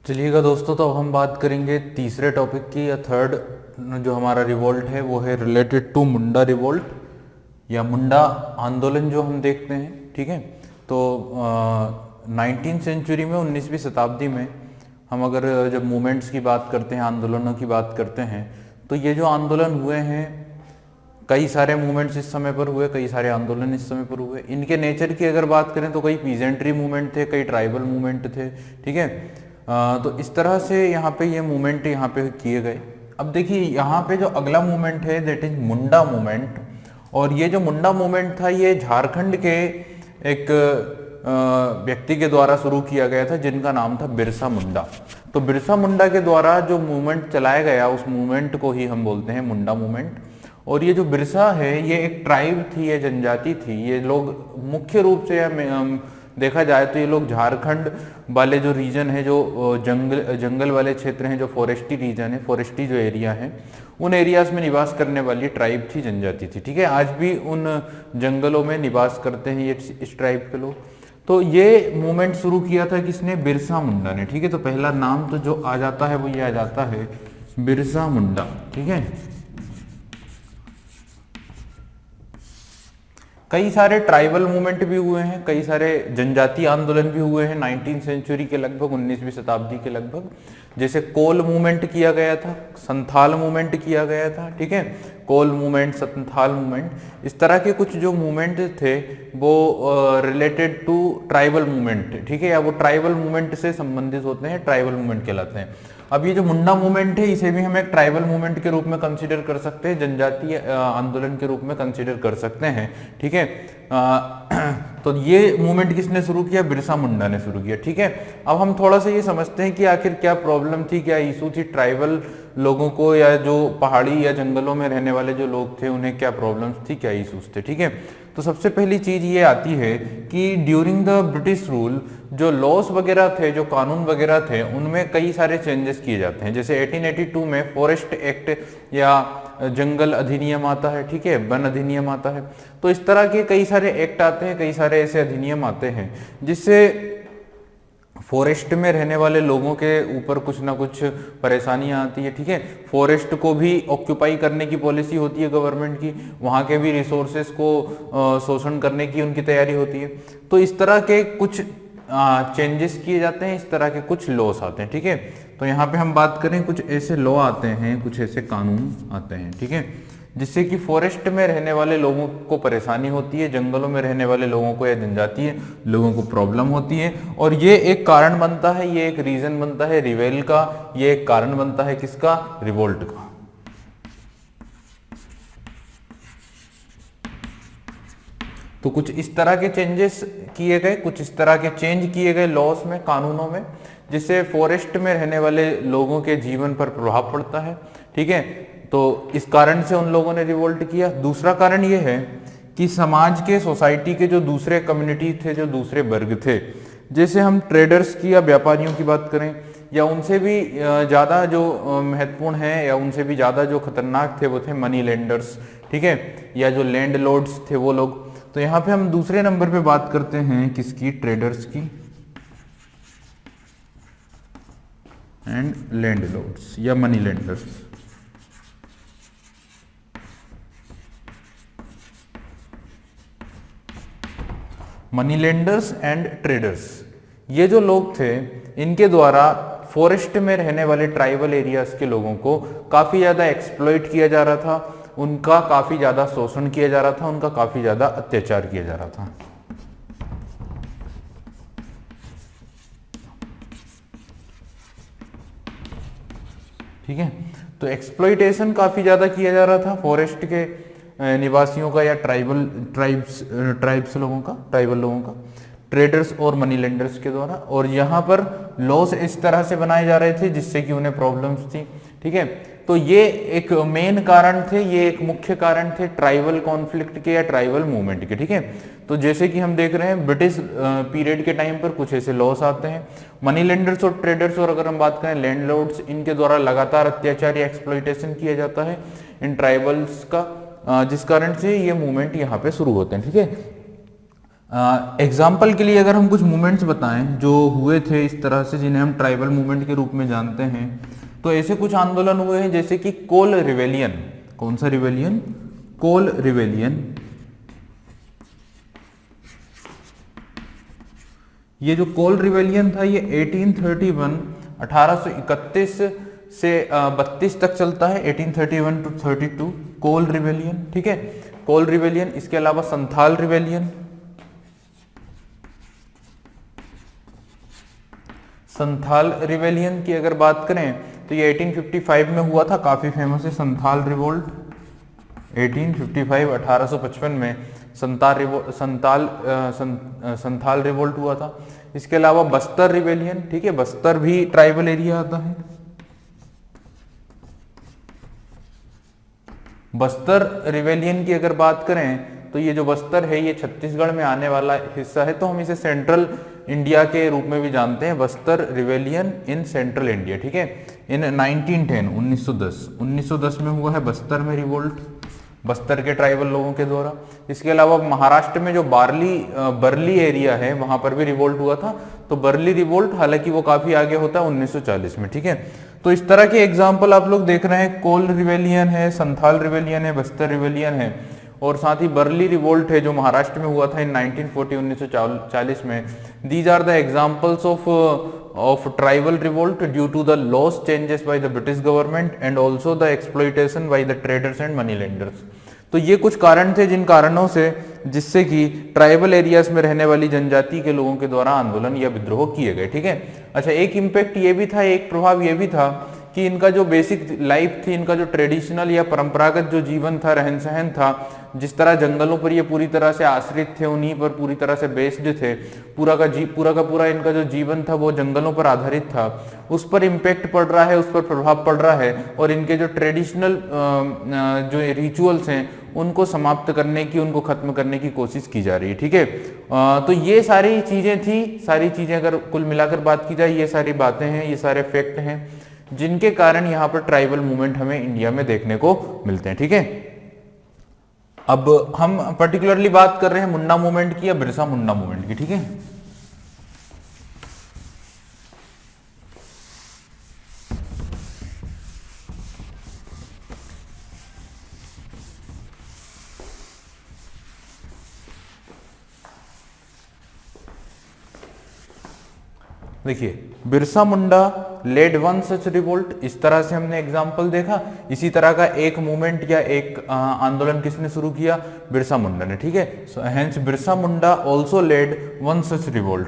चलिएगा दोस्तों, तो अब हम बात करेंगे तीसरे टॉपिक की या थर्ड। जो हमारा रिवोल्ट है वो है रिलेटेड टू मुंडा रिवोल्ट या मुंडा आंदोलन जो हम देखते हैं। ठीक है, तो 19वीं सेंचुरी में 19वीं शताब्दी में हम अगर जब मूवमेंट्स की बात करते हैं, आंदोलनों की बात करते हैं, तो ये जो आंदोलन हुए हैं, कई सारे मूवमेंट्स इस समय पर हुए, कई सारे आंदोलन इस समय पर हुए। इनके नेचर की अगर बात करें तो कई पीजेंट्री मूवमेंट थे, कई ट्राइबल मूवमेंट थे। ठीक है, तो इस तरह से यहाँ पे ये मूवमेंट यहाँ पे किए गए। अब देखिए यहाँ पे जो अगला मूवमेंट है दैट इज मुंडा मूवमेंट। और ये जो मुंडा मूवमेंट था ये झारखंड के एक व्यक्ति के द्वारा शुरू किया गया था जिनका नाम था बिरसा मुंडा। तो बिरसा मुंडा के द्वारा जो मूवमेंट चलाया गया उस मूवमेंट को ही हम बोलते हैं मुंडा मूवमेंट। और ये जो बिरसा है ये एक ट्राइब थी, ये जनजाति थी। ये लोग मुख्य रूप से देखा जाए तो ये लोग झारखंड वाले जो रीजन है, जो जंगल वाले क्षेत्र हैं, जो फॉरेस्टी रीजन है, फॉरेस्टी जो एरिया है, उन एरियाज में निवास करने वाली ट्राइब थी, जनजाति थी। ठीक है, आज भी उन जंगलों में निवास करते हैं ये इस ट्राइब के लोग। तो ये मूवमेंट शुरू किया था किसने? बिरसा मुंडा ने। ठीक है, तो पहला नाम तो जो आ जाता है वो ये आ जाता है बिरसा मुंडा। ठीक है, कई सारे ट्राइबल मूवमेंट भी हुए हैं, कई सारे जनजातीय आंदोलन भी हुए हैं 19वीं सेंचुरी के लगभग, 19वीं शताब्दी के लगभग। जैसे कोल मूवमेंट किया गया था, संथाल मूवमेंट किया गया था। ठीक है, कोल मूवमेंट, संथाल मूवमेंट, इस तरह के कुछ जो मूवमेंट थे वो रिलेटेड टू ट्राइबल मूवमेंट। ठीक है, या वो ट्राइबल मूवमेंट से संबंधित होते हैं, ट्राइबल मूवमेंट कहलाते हैं। अब ये जो मुंडा मूवमेंट है इसे भी हम एक ट्राइबल मूवमेंट के रूप में कंसीडर कर सकते हैं, जनजातीय आंदोलन के रूप में कंसीडर कर सकते हैं। ठीक है, तो ये मूवमेंट किसने शुरू किया? बिरसा मुंडा ने शुरू किया। ठीक है, अब हम थोड़ा सा ये समझते हैं कि आखिर क्या प्रॉब्लम थी, क्या इशू थी ट्राइबल लोगों को, या जो पहाड़ी या जंगलों में रहने वाले जो लोग थे उन्हें क्या प्रॉब्लम्स थी, क्या इशूज थे। ठीक है, तो सबसे पहली चीज ये आती है कि ड्यूरिंग द ब्रिटिश रूल जो लॉस वगैरह थे, जो कानून वगैरह थे, उनमें कई सारे चेंजेस किए जाते हैं। जैसे 1882 में फॉरेस्ट एक्ट या जंगल अधिनियम आता है। ठीक है, वन अधिनियम आता है। तो इस तरह के कई सारे एक्ट आते हैं, कई सारे ऐसे अधिनियम आते हैं जिससे फॉरेस्ट में रहने वाले लोगों के ऊपर कुछ ना कुछ परेशानियां आती है। ठीक है, फॉरेस्ट को भी ऑक्यूपाई करने की पॉलिसी होती है गवर्नमेंट की, वहां के भी रिसोर्सेस को शोषण करने की उनकी तैयारी होती है। तो इस तरह के कुछ चेंजेस किए जाते हैं, इस तरह के कुछ लॉस आते हैं। ठीक है, तो यहाँ पे हम बात करें कुछ ऐसे लॉ आते हैं, कुछ ऐसे कानून आते हैं। ठीक है, जिससे कि फॉरेस्ट में रहने वाले लोगों को परेशानी होती है, जंगलों में रहने वाले लोगों को या जनजातीय लोगों को प्रॉब्लम होती है। और ये एक कारण बनता है, ये एक रीजन बनता है रिवेल का, ये एक कारण बनता है किसका? रिवोल्ट का। तो कुछ इस तरह के चेंजेस किए गए, कुछ इस तरह के चेंज किए गए लॉस में, कानूनों में, जिससे फॉरेस्ट में रहने वाले लोगों के जीवन पर प्रभाव पड़ता है। ठीक है, तो इस कारण से उन लोगों ने रिवोल्ट किया। दूसरा कारण ये है कि समाज के, सोसाइटी के जो दूसरे कम्युनिटी थे, जो दूसरे वर्ग थे, जैसे हम ट्रेडर्स की या व्यापारियों की बात करें, या उनसे भी ज़्यादा जो महत्वपूर्ण है या उनसे भी ज़्यादा जो खतरनाक थे वो थे मनी लेंडर्स। ठीक है, या जो लैंड लॉर्ड्स थे वो लोग। तो यहाँ पे हम दूसरे नंबर पे बात करते हैं किसकी? ट्रेडर्स की एंड लैंड लॉर्ड्स या money lenders. Money lenders and traders, ये जो लोग थे इनके द्वारा फॉरेस्ट में रहने वाले ट्राइबल एरियाज के लोगों को काफी ज्यादा एक्सप्लॉइट किया जा रहा था, उनका काफी ज्यादा शोषण किया जा रहा था, उनका काफी ज्यादा अत्याचार किया जा रहा था। ठीक है, तो एक्सप्लॉइटेशन काफी ज्यादा किया जा रहा था फॉरेस्ट के निवासियों का या ट्राइब्स लोगों का, ट्राइबल लोगों का, ट्रेडर्स और मनी लेंडर्स के द्वारा। और यहाँ पर लॉस इस तरह से बनाए जा रहे थे जिससे कि उन्हें प्रॉब्लम्स थी। ठीक है, तो ये एक मेन कारण थे, ये एक मुख्य कारण थे ट्राइबल कॉन्फ्लिक्ट के या ट्राइबल मूवमेंट के। ठीक है, तो जैसे कि हम देख रहे हैं ब्रिटिश पीरियड के टाइम पर कुछ ऐसे लॉस आते हैं। मनी लेंडर्स और ट्रेडर्स, और अगर हम बात करें लैंडलॉर्ड्स, इनके द्वारा लगातार अत्याचार या एक्सप्लॉइटेशन किया जाता है इन ट्राइबल्स का, जिस कारण से ये मूवमेंट यहाँ पे शुरू होते हैं। ठीक है, एग्जाम्पल के लिए अगर हम कुछ मूवमेंट्स बताएं जो हुए थे इस तरह से, जिन्हें हम ट्राइबल मूवमेंट के रूप में जानते हैं, तो ऐसे कुछ आंदोलन हुए हैं जैसे कि कोल रिवेलियन। कौन सा रिवेलियन? कोल रिवेलियन। ये जो कोल रिवेलियन था ये 1831 1831 से 32 तक चलता है, 1831 टू 32 कोल रिवेलियन। ठीक है, कोल रिवेलियन। इसके अलावा संथाल रिवेलियन। संथाल रिवेलियन की अगर बात करें तो ये 1855 में हुआ था, काफी फेमस है संथाल रिवोल्ट। 1855 1855 में संथाल रिवोल्ट हुआ था। इसके अलावा बस्तर रिवेलियन। ठीक है, बस्तर भी ट्राइबल एरिया आता है। बस्तर रिवेलियन की अगर बात करें तो ये जो बस्तर है ये छत्तीसगढ़ में आने वाला हिस्सा है, तो हम इसे सेंट्रल इंडिया के रूप में भी जानते हैं। Bastar rebellion in central India. ठीक है, इन 1910 में हुआ है बस्तर में रिवोल्ट, बस्तर के ट्राइबल लोगों के द्वारा। इसके अलावा महाराष्ट्र में जो बर्ली एरिया है वहां पर भी रिवोल्ट हुआ था, तो बर्ली रिवोल्ट, हालांकि वो काफी आगे होता है 1940 में। ठीक है, तो इस तरह के एग्जाम्पल आप लोग देख रहे हैं, कोल रिवेलियन है, संथाल रिवेलियन है, बस्तर रिवेलियन है, और साथ ही बर्ली रिवोल्ट है जो महाराष्ट्र में हुआ था इन 1940 में। These are the examples of tribal revolt due to the laws changes by the British government and also the exploitation by the traders and money lenders. तो ये कुछ कारण थे जिन कारणों से जिससे कि ट्राइबल एरियाज में रहने वाली जनजाति के लोगों के द्वारा आंदोलन या विद्रोह किए गए। ठीक है, अच्छा, एक इम्पैक्ट ये भी था, एक प्रभाव ये भी था कि इनका जो बेसिक लाइफ थी, इनका जो ट्रेडिशनल या परंपरागत जो जीवन था, रहन सहन था, जिस तरह जंगलों पर ये पूरी तरह से आश्रित थे, उन्हीं पर पूरी तरह से बेस्ड थे, पूरा का पूरा इनका जो जीवन था वो जंगलों पर आधारित था, उस पर इम्पैक्ट पड़ रहा है, उस पर प्रभाव पड़ रहा है, और इनके जो ट्रेडिशनल जो रिचुअल्स हैं उनको समाप्त करने की, उनको खत्म करने की कोशिश की जा रही है। ठीक है, तो ये सारी चीजें थी, सारी चीजें अगर कुल मिलाकर बात की जाए, ये सारी बातें हैं, ये सारे फैक्ट हैं जिनके कारण यहाँ पर ट्राइबल मूवमेंट हमें इंडिया में देखने को मिलते हैं। ठीक है, अब हम पर्टिकुलरली बात कर रहे हैं मुंडा मूवमेंट की या बिरसा मुंडा मूवमेंट की। ठीक है, देखिए, Birsa Munda lead one such revolt, इस तरह से हमने एग्जाम्पल देखा। इसी तरह का एक मूवमेंट या एक आंदोलन किसने शुरू किया? बिरसा मुंडा ने। ठीक है, so hence Birsa Munda also led one such revolt.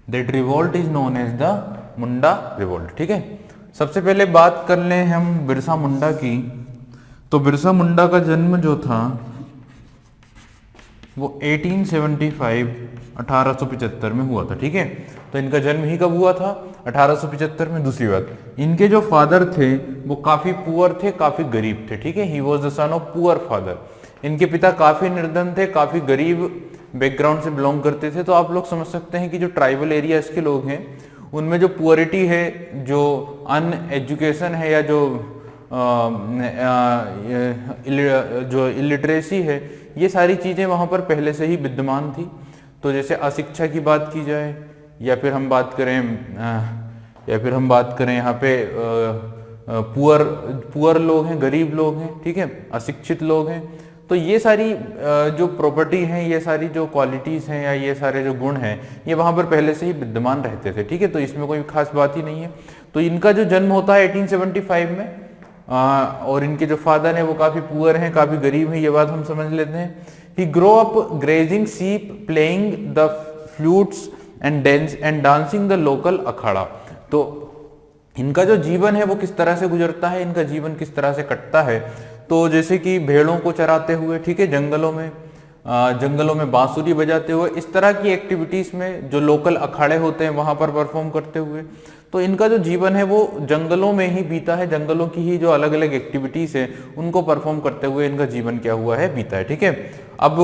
That revolt is known as the Munda revolt. ठीक है, सबसे पहले बात कर लें हम बिरसा मुंडा की, तो बिरसा मुंडा का जन्म जो था वो 1875 1875 में हुआ था। ठीक है, तो इनका जन्म ही कब हुआ था? 1875 में। दूसरी बात, इनके जो फादर थे वो काफी पुअर थे, काफी गरीब थे। ठीक है, he was the son of poor father. इनके पिता काफी निर्धन थे, काफी गरीब बैकग्राउंड से बिलोंग करते थे। तो आप लोग समझ सकते हैं कि जो ट्राइबल एरियाज के लोग हैं उनमें जो पुअरिटी है, जो अनएजुकेशन है, या जो इलिटरेसी है, ये सारी चीजें वहां पर पहले से ही विद्यमान थी। तो जैसे अशिक्षा की बात की जाए, या फिर हम बात करें यहाँ पे पुअर लोग हैं, गरीब लोग हैं, ठीक है, अशिक्षित लोग हैं, तो ये सारी जो प्रॉपर्टी हैं, ये सारी जो क्वालिटीज हैं, या ये सारे जो गुण हैं, ये वहां पर पहले से ही विद्यमान रहते थे। ठीक है, तो इसमें कोई खास बात ही नहीं है। तो इनका जो जन्म होता है 1875 में, और इनके जो फादर हैं वो काफी पुअर हैं, काफी गरीब हैं, ये बात हम समझ लेते हैं। He grow up grazing sheep, playing the flutes and dancing the local akhara. तो इनका जो जीवन है वो किस तरह से गुजरता है, इनका जीवन किस तरह से कटता है, तो जैसे कि भेड़ों को चराते हुए, ठीक है, जंगलों में बांसुरी बजाते हुए, इस तरह की एक्टिविटीज में जो लोकल अखाड़े होते हैं वहां पर परफॉर्म करते हुए। तो इनका जो जीवन है वो जंगलों में ही बीता है, जंगलों की ही जो अलग अलग एक्टिविटीज है उनको परफॉर्म करते हुए इनका जीवन क्या हुआ है, बीता है। ठीक है, अब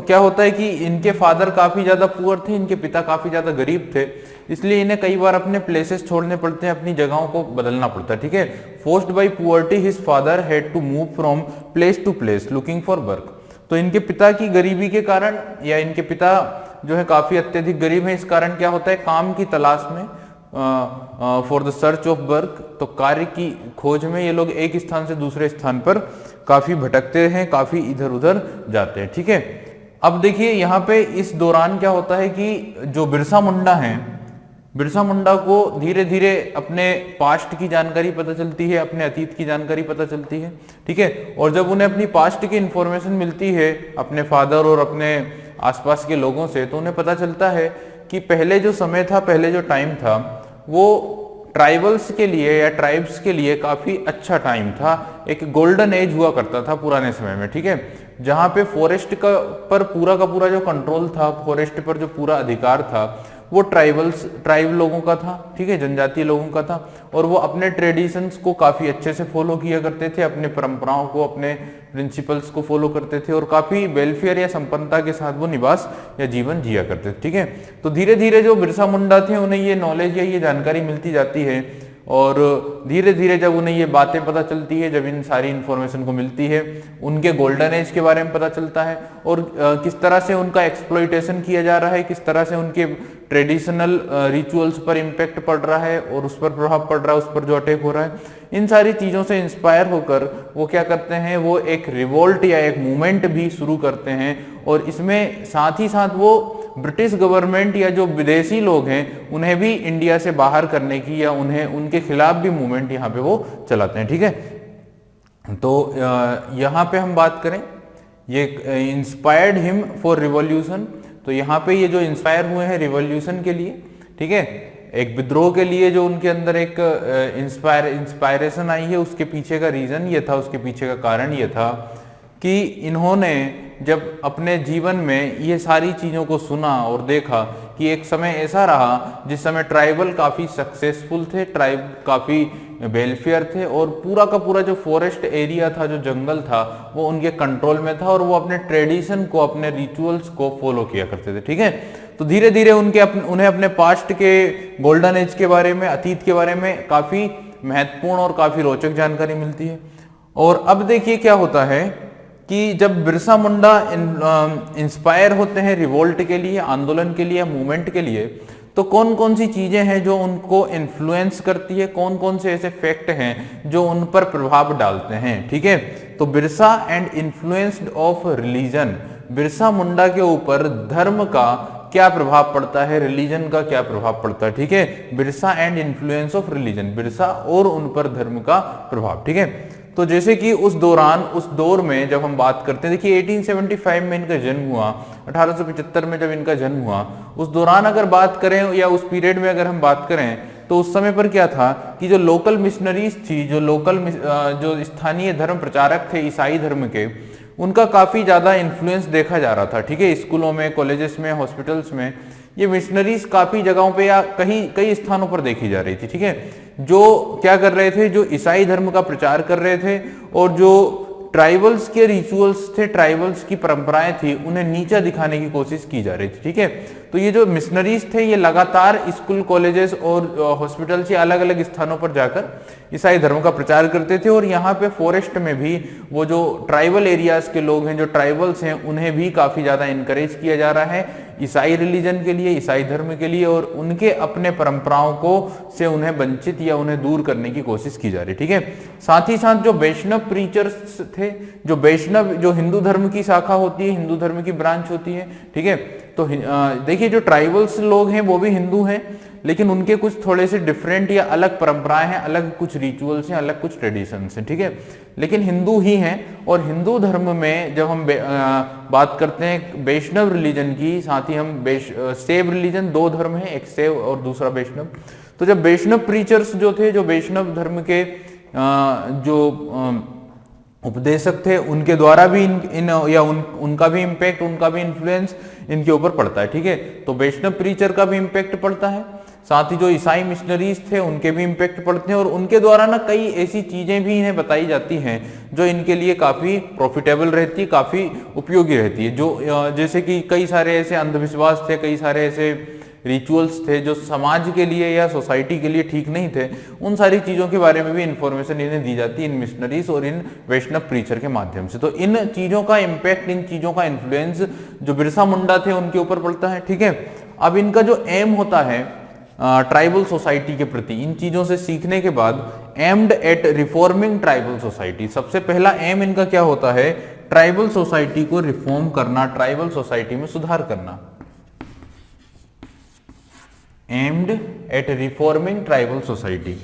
क्या होता है कि इनके फादर काफी ज्यादा पुअर थे, इनके पिता काफी ज्यादा गरीब थे, इसलिए इन्हें कई बार अपने प्लेसेस छोड़ने पड़ते हैं, अपनी जगहों को बदलना पड़ता है, ठीक है। Forced by poverty his father had to move from place to place looking for work. तो इनके पिता की गरीबी के कारण, या इनके पिता जो है काफी अत्यधिक गरीब है, इस कारण क्या होता है, काम की तलाश में, for the search of work, तो कार्य की खोज में ये लोग एक स्थान से दूसरे स्थान पर काफी भटकते हैं, काफी इधर उधर जाते हैं, ठीक है। अब देखिए यहाँ पे इस दौरान क्या होता है कि जो बिरसा मुंडा हैं, बिरसा मुंडा को धीरे धीरे अपने पास्ट की जानकारी पता चलती है, अपने अतीत की जानकारी पता चलती है, ठीक है। और जब उन्हें अपनी पास्ट की इंफॉर्मेशन मिलती है अपने फादर और अपने आसपास के लोगों से, तो उन्हें पता चलता है कि पहले जो समय था, पहले जो टाइम था, वो ट्राइबल्स के लिए या ट्राइब्स के लिए काफी अच्छा टाइम था, एक गोल्डन एज हुआ करता था पुराने समय में, ठीक है। जहां पे फॉरेस्ट का पूरा जो कंट्रोल था, फॉरेस्ट पर जो पूरा अधिकार था, वो ट्राइब लोगों का था, ठीक है, जनजातीय लोगों का था। और वो अपने ट्रेडिशंस को काफी अच्छे से फॉलो किया करते थे, अपने परंपराओं को, अपने प्रिंसिपल्स को फॉलो करते थे, और काफी वेलफेयर या संपन्नता के साथ वो निवास या जीवन जिया करते थे, ठीक है। तो धीरे धीरे जो बिरसा मुंडा थे, उन्हें ये नॉलेज या ये जानकारी मिलती जाती है, और धीरे धीरे जब उन्हें ये बातें पता चलती है, जब इन सारी इंफॉर्मेशन को मिलती है, उनके गोल्डन एज के बारे में पता चलता है, और किस तरह से उनका एक्सप्लॉइटेशन किया जा रहा है, किस तरह से उनके ट्रेडिशनल रिचुअल्स पर इम्पैक्ट पड़ रहा है और उस पर प्रभाव पड़ रहा है, उस पर जो अटैक हो रहा है, इन सारी चीजों से इंस्पायर होकर वो क्या करते हैं, वो एक रिवोल्ट या एक मूवमेंट भी शुरू करते हैं। और इसमें साथ ही साथ वो ब्रिटिश गवर्नमेंट या जो विदेशी लोग हैं, उन्हें भी इंडिया से बाहर करने की या उन्हें उनके खिलाफ भी मूवमेंट यहाँ पे वो चलाते हैं, ठीक है। तो यहाँ पे हम बात करें, ये इंस्पायर्ड हिम फॉर रिवॉल्यूशन, तो यहाँ पे ये जो इंस्पायर हुए हैं रिवॉल्यूशन के लिए, ठीक है, एक विद्रोह के लिए, जो उनके अंदर एक इंस्पायरेशन आई है, उसके पीछे का रीजन ये था, उसके पीछे का कारण ये था कि इन्होंने जब अपने जीवन में ये सारी चीजों को सुना और देखा कि एक समय ऐसा रहा जिस समय ट्राइबल काफी सक्सेसफुल थे, ट्राइब काफी वेलफेयर थे, और पूरा का पूरा जो फॉरेस्ट एरिया था, जो जंगल था, वो उनके कंट्रोल में था, और वो अपने ट्रेडिशन को, अपने रिचुअल्स को फॉलो किया करते थे, ठीक है। तो धीरे धीरे उन्हें अपने पास्ट के गोल्डन एज के बारे में, अतीत के बारे में काफी महत्वपूर्ण और काफी रोचक जानकारी मिलती है। और अब देखिए क्या होता है कि जब बिरसा मुंडा इंस्पायर होते हैं रिवोल्ट के लिए, आंदोलन के लिए, मूवमेंट के लिए, तो कौन कौन सी चीजें हैं जो उनको इन्फ्लुएंस करती है, कौन कौन से ऐसे फैक्ट हैं जो उन पर प्रभाव डालते हैं, ठीक है। तो Birsa and influenced of religion, Birsa Munda के ऊपर धर्म का क्या प्रभाव पड़ता है, रिलीजन का क्या प्रभाव पड़ता है, ठीक है। Birsa and influence of religion, Birsa और उन पर धर्म का प्रभाव, ठीक है। तो जैसे कि उस दौर में जब हम बात करते हैं, देखिए 1875 में इनका जन्म हुआ, 1875 में जब इनका जन्म हुआ, उस दौरान अगर बात करें या उस पीरियड में अगर हम बात करें, तो उस समय पर क्या था कि जो लोकल मिशनरीज थी, जो स्थानीय धर्म प्रचारक थे ईसाई धर्म के, उनका काफी ज्यादा इन्फ्लुएंस देखा जा रहा था, ठीक है। स्कूलों में, कॉलेजेस में, हॉस्पिटल्स में ये मिशनरीज काफी जगहों पे या कई स्थानों पर देखी जा रही थी, ठीक है, जो क्या कर रहे थे, जो ईसाई धर्म का प्रचार कर रहे थे, और जो ट्राइबल्स के रिचुअल्स थे, ट्राइबल्स की परंपराएं थी, उन्हें नीचा दिखाने की कोशिश की जा रही थी, ठीक है। तो ये जो मिशनरीज थे, ये लगातार स्कूल, कॉलेजेस और हॉस्पिटल से अलग अलग स्थानों पर जाकर ईसाई धर्म का प्रचार करते थे। और यहाँ पे फॉरेस्ट में भी वो जो ट्राइबल एरियाज के लोग हैं, जो ट्राइबल्स हैं, उन्हें भी काफी ज्यादा इनकरेज किया जा रहा है ईसाई रिलीजन के लिए, ईसाई धर्म के लिए, और उनके अपने परंपराओं को से उन्हें वंचित या उन्हें दूर करने की कोशिश की जा रही, ठीक है। साथ ही साथ जो वैष्णव प्रीचर्स थे, जो वैष्णव, जो हिंदू धर्म की शाखा होती है, हिंदू धर्म की ब्रांच होती है, ठीक है। तो देखिए जो ट्राइबल्स लोग हैं वो भी हिंदू हैं, लेकिन उनके कुछ थोड़े से डिफरेंट या अलग परंपराएं हैं, अलग कुछ रिचुअल्स हैं, अलग कुछ ट्रेडिशंस हैं, ठीक है, लेकिन हिंदू ही हैं। और हिंदू धर्म में जब हम बात करते हैं वैष्णव रिलीजन की, साथ ही हम शैव रिलीजन, दो धर्म हैं, एक शैव और दूसरा वैष्णव। तो जब वैष्णव प्रीचर्स जो थे, जो वैष्णव धर्म के जो उपदेशक थे, उनके द्वारा भी उनका भी इम्पैक्ट, उनका भी इन्फ्लुएंस इनके ऊपर पड़ता है, ठीक है। तो वैष्णव प्रीचर का भी इम्पैक्ट पड़ता है, साथ ही जो ईसाई मिशनरीज थे उनके भी इम्पैक्ट पड़ते हैं, और उनके द्वारा ना कई ऐसी चीजें भी इन्हें बताई जाती हैं जो इनके लिए काफी प्रॉफिटेबल रहती है, काफी उपयोगी रहती है। जो जैसे कि कई सारे ऐसे अंधविश्वास थे, कई सारे ऐसे रिचुअल्स थे जो समाज के लिए या सोसाइटी के लिए ठीक नहीं थे, उन सारी चीजों के बारे में भी इंफॉर्मेशन इन्हें दी जाती है इन मिशनरीज और इन वैष्णव प्रीचर के माध्यम से। तो इन चीजों का इम्पैक्ट, इन चीजों का इन्फ्लुएंस जो बिरसा मुंडा थे उनके ऊपर पड़ता है। ठीक है, अब इनका जो एम होता है ट्राइबल सोसाइटी के प्रति, इन चीजों से सीखने के बाद aimed at reforming tribal society, सबसे पहला एम इनका क्या होता है, ट्राइबल सोसाइटी को रिफॉर्म करना, ट्राइबल सोसाइटी में सुधार करना। Aimed at reforming tribal society.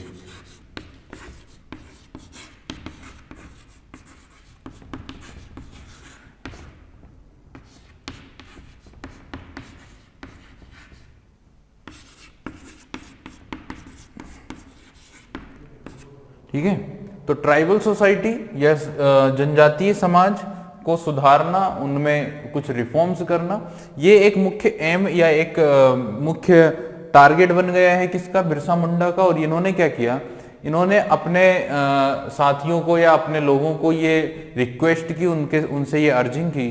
ठीक है, तो ट्राइबल सोसाइटी या जनजातीय समाज को सुधारना, उनमें कुछ रिफॉर्म्स करना, ये एक मुख्य एम या एक मुख्य टारगेट बन गया है किसका, बिरसा मुंडा का। और इन्होंने क्या किया, इन्होंने अपने साथियों को या अपने लोगों को ये रिक्वेस्ट की, उनसे ये अर्जिंग की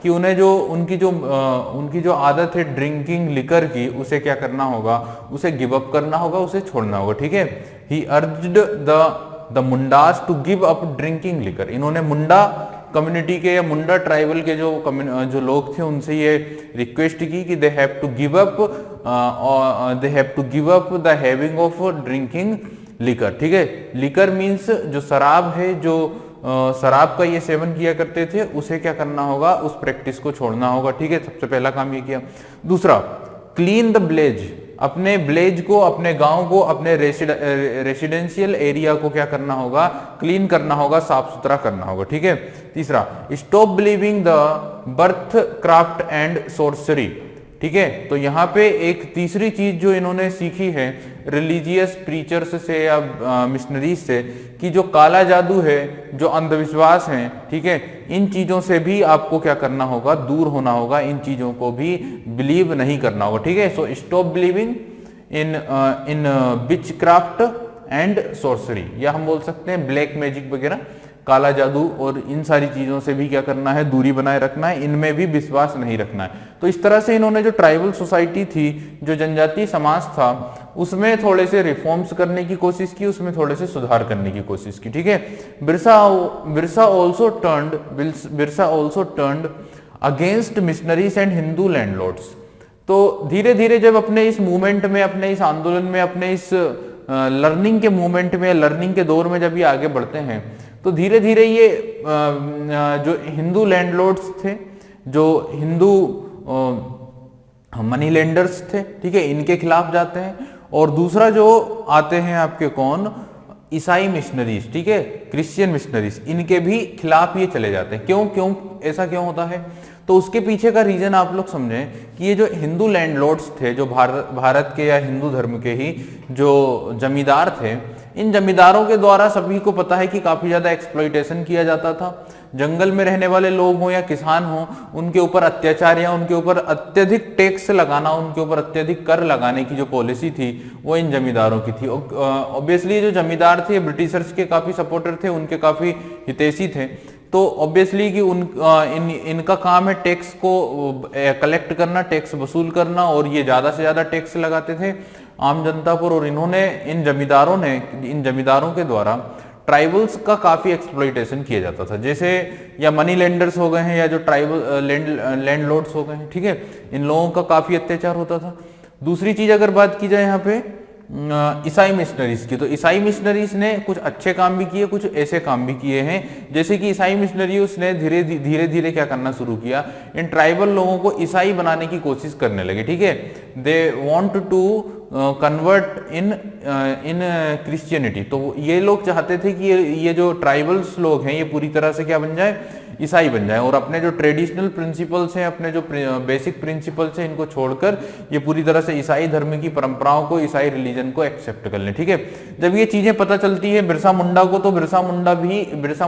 कि उन्हें जो उनकी जो आदत है ड्रिंकिंग लिकर की, उसे क्या करना होगा, उसे गिव अप करना होगा, उसे छोड़ना होगा। ठीक है, he urged the Mundas to give up drinking liquor. इन्होंने मुंडा कम्युनिटी के या मुंडा ट्राइबल के जो लोग थे उनसे ये रिक्वेस्ट की कि they have to give up the having of drinking liquor. ठीक है, लिकर मीन्स जो शराब है, जो शराब का ये सेवन किया करते थे, उसे क्या करना होगा, उस प्रैक्टिस को छोड़ना होगा। ठीक है, सबसे पहला काम ये किया। दूसरा, क्लीन द विलेज, अपने विलेज को, अपने गांव को, अपने रेसिडेंशियल एरिया को क्या करना होगा, क्लीन करना होगा, साफ सुथरा करना होगा। ठीक है, तीसरा, stop believing the birth craft and sorcery. ठीक है, तो यहाँ पे एक तीसरी चीज जो इन्होंने सीखी है रिलीजियस प्रीचर्स से या मिशनरीज से, कि जो काला जादू है, जो अंधविश्वास है, ठीक है, इन चीजों से भी आपको क्या करना होगा, दूर होना होगा, इन चीजों को भी बिलीव नहीं करना होगा। ठीक है, so stop believing in witchcraft and sorcery, या हम बोल सकते हैं ब्लैक मैजिक वगैरह, काला जादू, और इन सारी चीजों से भी क्या करना है, दूरी बनाए रखना है, इनमें भी विश्वास नहीं रखना है। तो इस तरह से इन्होंने जो ट्राइबल सोसाइटी थी, जो जनजातीय समाज था, उसमें थोड़े से रिफॉर्म्स करने की कोशिश की, उसमें थोड़े से सुधार करने की कोशिश की। ठीक है, Birsa also turned against missionaries and Hindu landlords. तो धीरे धीरे जब अपने इस मूवमेंट में, अपने इस आंदोलन में, अपने इस लर्निंग के मूवमेंट में, लर्निंग के दौर में जब ये आगे बढ़ते हैं, तो धीरे धीरे ये जो हिंदू लैंडलॉर्ड्स थे, जो हिंदू मनी लेंडर्स थे, ठीक है, इनके खिलाफ जाते हैं। और दूसरा जो आते हैं आपके कौन, ईसाई मिशनरीज, ठीक है, क्रिश्चियन मिशनरीज, इनके भी खिलाफ ये चले जाते हैं। क्यों ऐसा क्यों होता है, तो उसके पीछे का रीजन आप लोग समझें कि ये जो हिंदू लैंडलॉर्ड्स थे, जो भारत के या हिंदू धर्म के ही जो जमींदार थे, इन जमींदारों के द्वारा सभी को पता है कि काफी ज्यादा एक्सप्लॉइटेशन किया जाता था। जंगल में रहने वाले लोग हों या किसान हों, उनके ऊपर अत्याचार या उनके ऊपर अत्यधिक टैक्स लगाना, उनके ऊपर अत्यधिक कर लगाने की जो पॉलिसी थी, वो इन जमींदारों की थी। ऑब्वियसली जो जमींदार थे ब्रिटिशर्स के काफी सपोर्टर थे, उनके काफी हितैषी थे। तो ऑब्वियसली कि इनका काम है टैक्स को कलेक्ट करना, टैक्स वसूल करना, और ये ज्यादा से ज्यादा टैक्स लगाते थे आम जनता पर। और इन्होंने, इन जमींदारों के द्वारा ट्राइबल्स का काफी एक्सप्लॉइटेशन किया जाता था। जैसे या मनी लेंडर्स हो गए हैं, या जो ट्राइबल लैंडलॉर्ड्स हो गए हैं, ठीक है, इन लोगों का काफी अत्याचार होता था। दूसरी चीज अगर बात की जाए यहाँ पे ईसाई मिशनरीज की, तो ईसाई मिशनरीज ने कुछ अच्छे काम भी किए, कुछ ऐसे काम भी किए हैं। जैसे कि ईसाई मिशनरीज ने धीरे धीरे क्या करना शुरू किया, इन ट्राइबल लोगों को ईसाई बनाने की कोशिश करने लगे। ठीक है, they want to convert in Christianity. तो ये लोग चाहते थे कि ये जो ट्राइबल्स लोग हैं, ये पूरी तरह से क्या बन जाए, ईसाई बन जाए, और अपने जो ट्रेडिशनल प्रिंसिपल्स हैं, अपने जो बेसिक प्रिंसिपल्स हैं, इनको छोड़कर ये पूरी तरह से ईसाई धर्म की परंपराओं को, ईसाई रिलीजन को एक्सेप्ट कर लें। ठीक है, जब ये चीजें पता चलती है बिरसा मुंडा को, तो बिरसा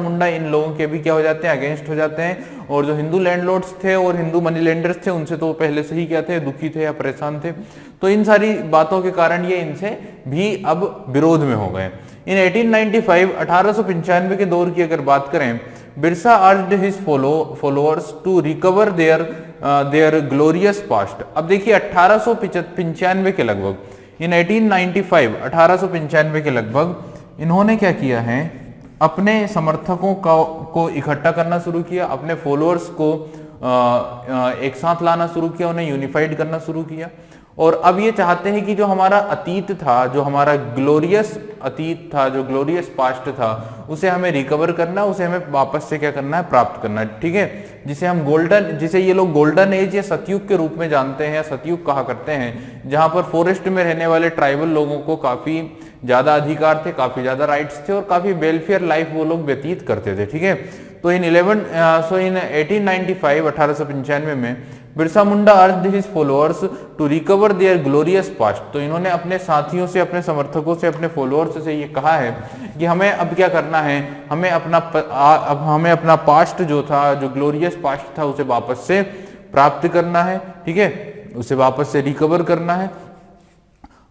मुंडा इन लोगों के भी क्या हो जाते हैं, अगेंस्ट हो जाते हैं। और जो हिंदू लैंडलॉर्ड्स थे और हिंदू मनी लेंडर्स थे, उनसे तो पहले से ही क्या थे, दुखी थे या परेशान थे। तो इन सारी बातों के कारण ये इनसे भी अब विरोध में हो गए। इन 1895 के दौर की अगर बात करें, Birsa urged his followers to recover their their glorious past. अब देखिए 1895 के लगभग, इन 1895 1895 के लगभग इन्होंने क्या किया है, अपने समर्थकों को इकट्ठा करना शुरू किया, अपने फॉलोअर्स को एक साथ लाना शुरू किया, उन्हें यूनिफाइड करना शुरू किया। और अब ये चाहते हैं कि जो हमारा अतीत था, जो हमारा ग्लोरियस अतीत था, जो ग्लोरियस पास्ट था, उसे हमें रिकवर करना, उसे हमें वापस से क्या करना है, प्राप्त करना है, ठीक है। जिसे हम गोल्डन, जिसे ये लोग गोल्डन एज या सतयुग के रूप में जानते हैं, या सतयुग कहा करते हैं, जहां पर फॉरेस्ट में रहने वाले ट्राइबल लोगों को काफी ज्यादा अधिकार थे, काफी ज्यादा राइट्स थे और काफी वेलफेयर लाइफ वो लोग व्यतीत करते थे, ठीक है। तो इन 1895 1895 में Birsa Munda urged his followers to recover their glorious past. तो इन्होंने अपने साथियों से, अपने समर्थकों से, अपने फॉलोअर्स से ये कहा है कि हमें अब क्या करना है, हमें अपना पास्ट जो था, जो ग्लोरियस पास्ट था, उसे वापस से प्राप्त करना है, ठीक है, उसे वापस से रिकवर करना है।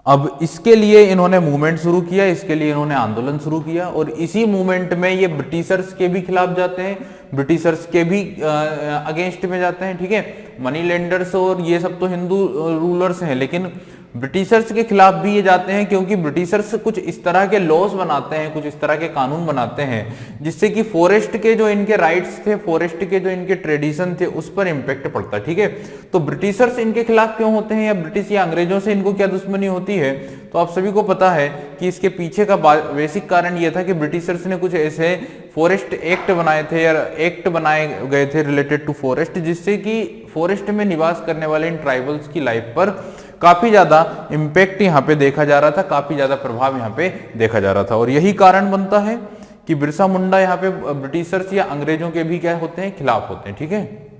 अब इसके लिए इन्होंने मूवमेंट शुरू किया, इसके लिए इन्होंने आंदोलन शुरू किया, और इसी मूवमेंट में ये ब्रिटिशर्स के भी खिलाफ जाते हैं, ब्रिटिशर्स के भी अगेंस्ट में जाते हैं, ठीक है। मनी लेंडर्स और ये सब तो हिंदू रूलर्स हैं, लेकिन ब्रिटिशर्स के खिलाफ भी ये जाते हैं, क्योंकि ब्रिटिशर्स कुछ इस तरह के लॉज बनाते हैं, कुछ इस तरह के कानून बनाते हैं, जिससे कि फॉरेस्ट के जो इनके राइट्स थे, फॉरेस्ट के जो इनके ट्रेडिशन थे, उस पर इंपैक्ट पड़ता है, ठीक है। तो ब्रिटिशर्स इनके खिलाफ क्यों होते हैं, या ब्रिटिश या अंग्रेजों से इनको क्या दुश्मनी होती है, तो आप सभी को पता है कि इसके पीछे का बेसिक कारण यह था कि ब्रिटिशर्स ने कुछ ऐसे फॉरेस्ट एक्ट बनाए थे, या एक्ट बनाए गए थे रिलेटेड टू फॉरेस्ट, जिससे कि फॉरेस्ट में निवास करने वाले इन ट्राइबल्स की लाइफ पर काफी ज्यादा इंपैक्ट यहाँ पे देखा जा रहा था, काफी ज्यादा प्रभाव यहाँ पे देखा जा रहा था। और यही कारण बनता है कि बिरसा मुंडा यहाँ पे ब्रिटिशर्स या अंग्रेजों के भी क्या होते हैं, खिलाफ होते हैं, ठीक है।